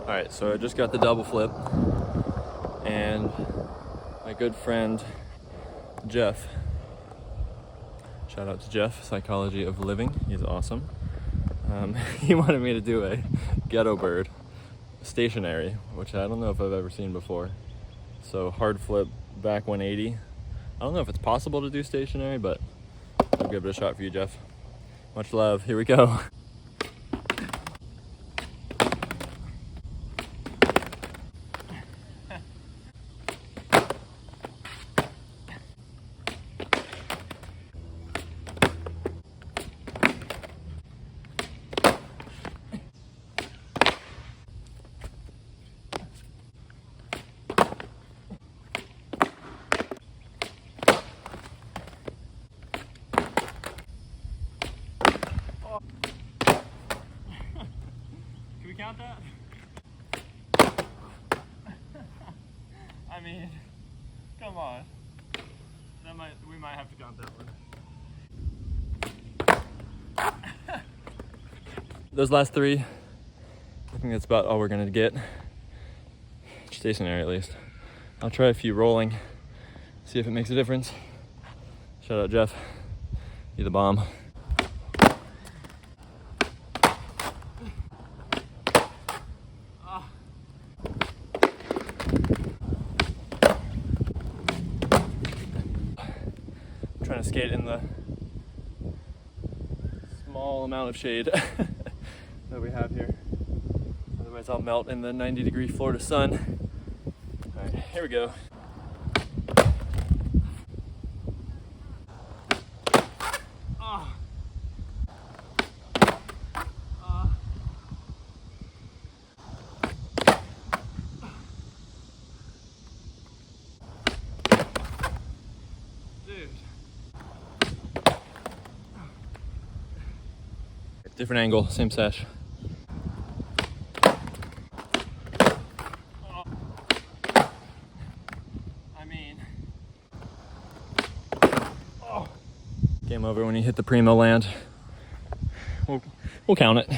Alright, so I just got the double flip, and my good friend Jeff, shout out to Jeff, Psychology of Living, he's awesome. He wanted me to do a ghetto bird, stationary, which I don't know if I've ever seen before. So hard flip, back 180. I don't know if it's possible to do stationary, but I'll give it a shot for you, Jeff. Much love, here we go. Can we count that? I mean, come on. We might have to count that one. Those last three, I think that's about all we're gonna get. Stationary at least. I'll try a few rolling, see if it makes a difference. Shout out Jeff, you the bomb. Trying to skate in the small amount of shade that we have here. Otherwise I'll melt in the 90-degree Florida sun. All right, here we go. Dude. Different angle, same sesh. I mean, game over when you hit the primo land. We'll count it.